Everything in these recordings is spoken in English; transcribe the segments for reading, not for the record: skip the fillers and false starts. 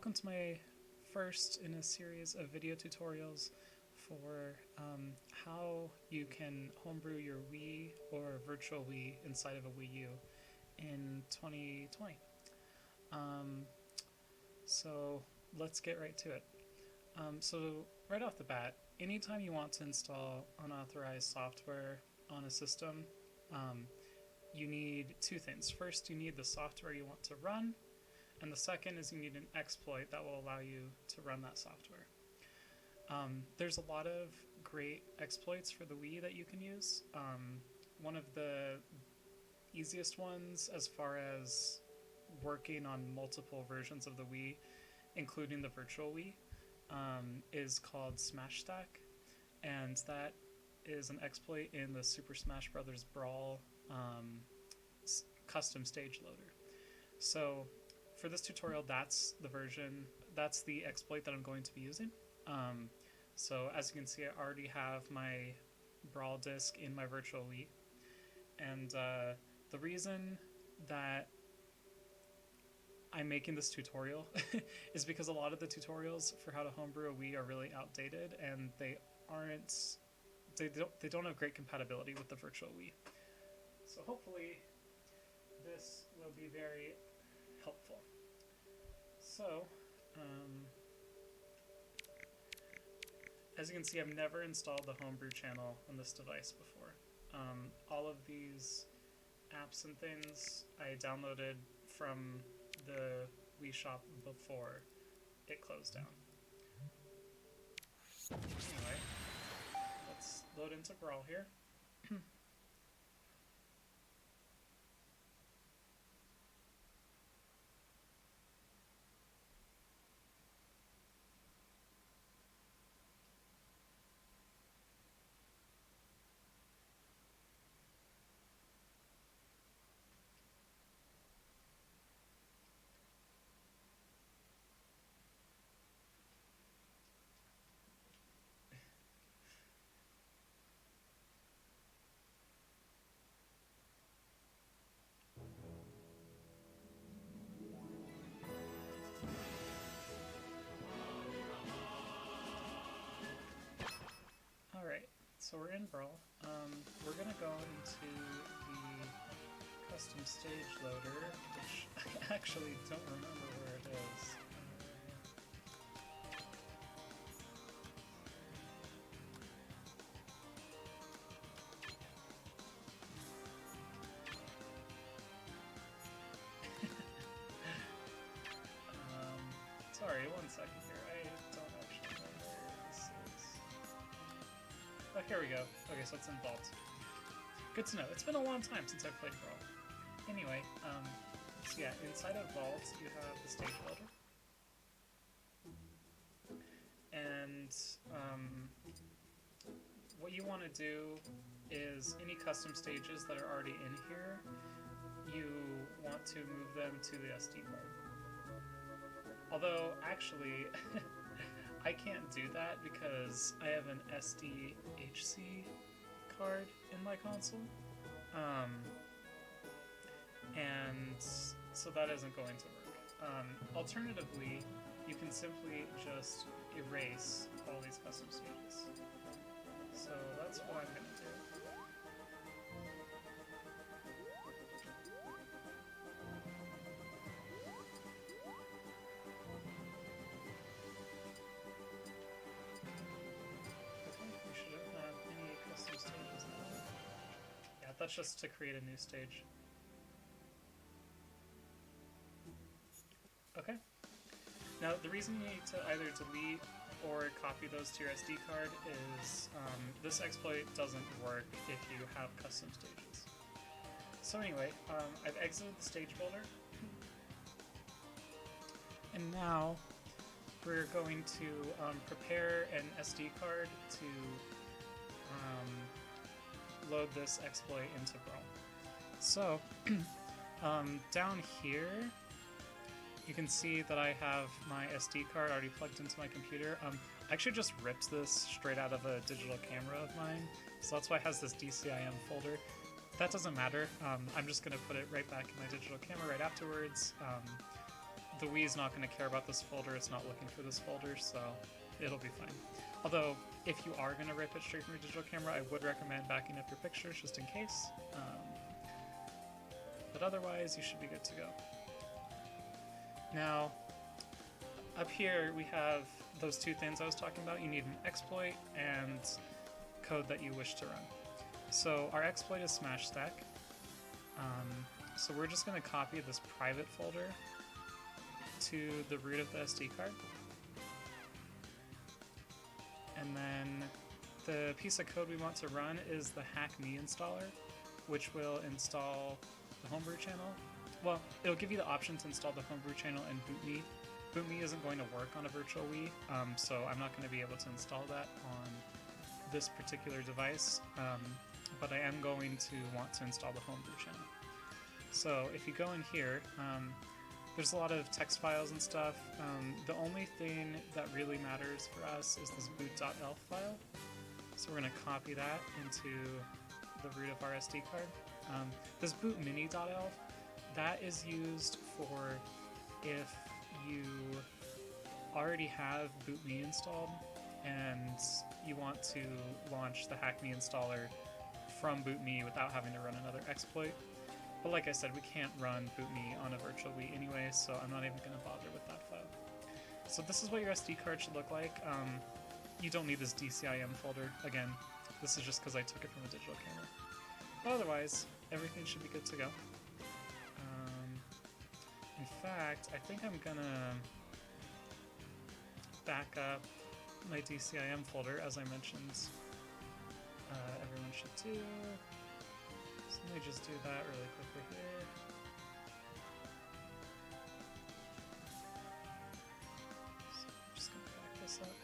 welcome to my first in a series of video tutorials for how you can homebrew your Wii or virtual Wii inside of a Wii U in 2020. So let's get right to it. So right off the bat, anytime you want to install unauthorized software on a system, you need two things. First, you need the software you want to run, and the second is you need an exploit that will allow you to run that software. There's a lot of great exploits for the Wii that you can use. One of the easiest ones as far as working on multiple versions of the Wii, including the virtual Wii, is called Smash Stack, and that is an exploit in the Super Smash Bros. Brawl custom stage loader. So for this tutorial, that's the exploit that I'm going to be using. So as you can see, I already have my Brawl disc in my virtual Wii, and the reason that I'm making this tutorial is because a lot of the tutorials for how to homebrew a Wii are really outdated, and they don't have great compatibility with the virtual Wii. So hopefully this will be very helpful. So, as you can see, I've never installed the Homebrew Channel on this device before. All of these apps and things I downloaded from the Wii shop before it closed down. Anyway, let's load into Brawl here. Alright, so we're in Brawl. We're gonna go into the custom stage loader, which I actually don't remember where it is. Sorry, one second here. I don't actually know where this is. Oh, here we go. Okay, so it's in Vault. Good to know. It's been a long time since I've played Brawl. Anyway, so yeah, inside of Vault you have the stage builder. And what you want to do is any custom stages that are already in here, you want to move them to the SD card. Although, actually, I can't do that because I have an SDHC card in my console. And so that isn't going to work. Alternatively, you can simply just erase all these custom stages. So that's what I'm going to do. That's just to create a new stage. Okay. Now, the reason you need to either delete or copy those to your SD card is this exploit doesn't work if you have custom stages. So anyway, I've exited the stage builder. And now we're going to prepare an SD card to load this exploit into Brawl. So, down here, you can see that I have my SD card already plugged into my computer. I actually just ripped this straight out of a digital camera of mine, so that's why it has this DCIM folder. That doesn't matter. I'm just going to put it right back in my digital camera right afterwards. the Wii is not going to care about this folder, it's not looking for this folder, so it'll be fine. Although, if you are going to rip it straight from your digital camera, I would recommend backing up your pictures just in case. But otherwise, you should be good to go. Now, up here we have those two things I was talking about. You need an exploit and code that you wish to run. So our exploit is smash stack. So we're just going to copy this private folder to the root of the SD card. And then the piece of code we want to run is the hack.me installer, which will install the Homebrew Channel. Well, it'll give you the option to install the Homebrew Channel and bootme. Bootme isn't going to work on a virtual Wii, so I'm not going to be able to install that on this particular device, but I am going to want to install the Homebrew Channel. So if you go in here, there's a lot of text files and stuff. The only thing that really matters for us is this boot.elf file. So we're going to copy that into the root of our SD card. This bootmini.elf, that is used for if you already have bootme installed and you want to launch the hack.me installer from bootme without having to run another exploit. But like I said, we can't run bootme on a virtual Wii anyway, so I'm not even going to bother with that file. So this is what your SD card should look like. You don't need this DCIM folder. Again, this is just because I took it from a digital camera. But otherwise, everything should be good to go. In fact, I think I'm gonna back up my DCIM folder, as I mentioned everyone should do. So let me just do that really quickly here. So I'm just gonna back this up.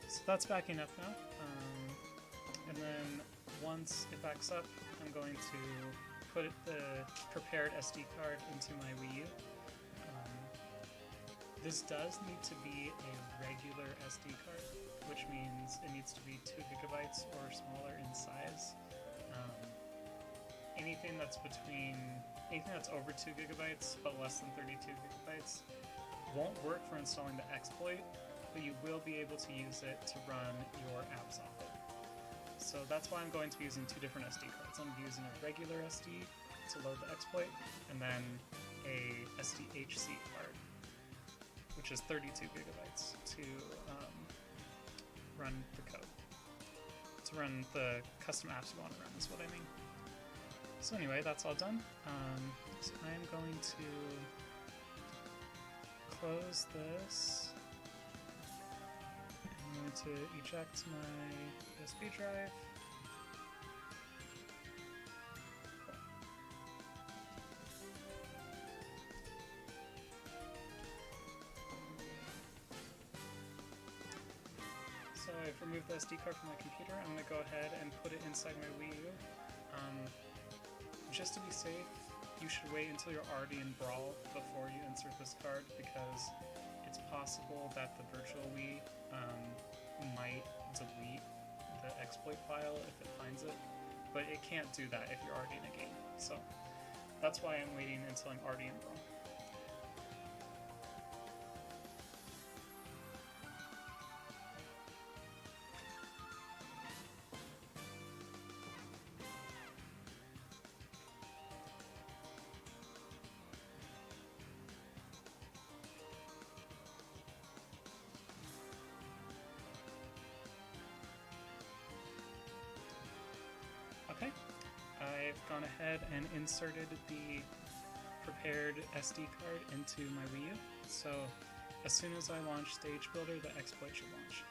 So that's backing up now. And then once it backs up, I'm going to put the prepared SD card into my Wii U. This does need to be a regular SD card, which means it needs to be 2 gigabytes or smaller in size. Anything that's over 2 gigabytes but less than 32 gigabytes won't work for installing the exploit, but you will be able to use it to run your apps off it. So that's why I'm going to be using 2 different SD cards. I'm using a regular SD to load the exploit, and then a SDHC card, which is 32 gigabytes to run the code. To run the custom apps you want to run is what I mean. So anyway, that's all done. So I'm going to close this. I'm going to eject my USB drive. So I've removed the SD card from my computer. I'm going to go ahead and put it inside my Wii U. Just to be safe, you should wait until you're already in Brawl before you insert this card, because it's possible that the virtual Wii might delete the exploit file if it finds it, but it can't do that if you're already in a game. So that's why I'm waiting until I'm already in Brawl. Okay, I've gone ahead and inserted the prepared SD card into my Wii U, so as soon as I launch Stage Builder, the exploit should launch.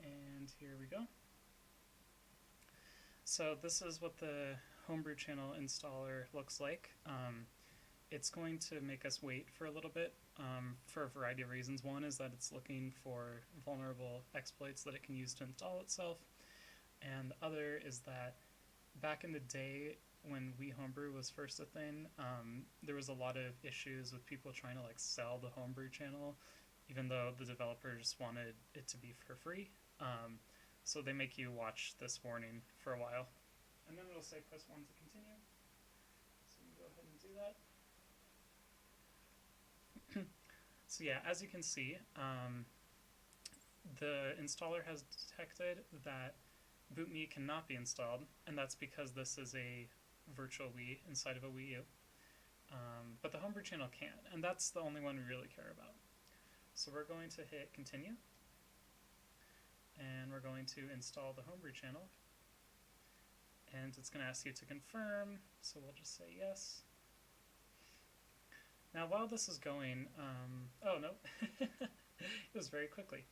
And here we go. So this is what the Homebrew Channel installer looks like. It's going to make us wait for a little bit for a variety of reasons. One is that it's looking for vulnerable exploits that it can use to install itself, and the other is that back in the day, when Wii Homebrew was first a thing, there was a lot of issues with people trying to like sell the Homebrew channel, even though the developers wanted it to be for free. So they make you watch this warning for a while, and then it'll say press 1 to continue. So you can go ahead and do that. So yeah, as you can see, the installer has detected that BootMe cannot be installed, and that's because this is a virtual Wii inside of a Wii U. But the Homebrew channel can, and that's the only one we really care about. So we're going to hit continue, and we're going to install the Homebrew channel, and it's going to ask you to confirm, so we'll just say yes. Now while this is going, oh no, it was very quickly.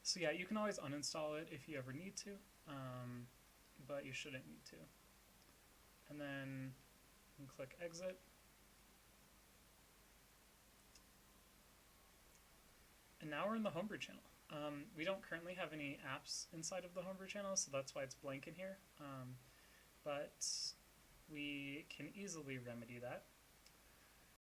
So yeah, you can always uninstall it if you ever need to, but you shouldn't need to. And then you can click exit. And now we're in the Homebrew channel. We don't currently have any apps inside of the Homebrew channel, so that's why it's blank in here. But we can easily remedy that.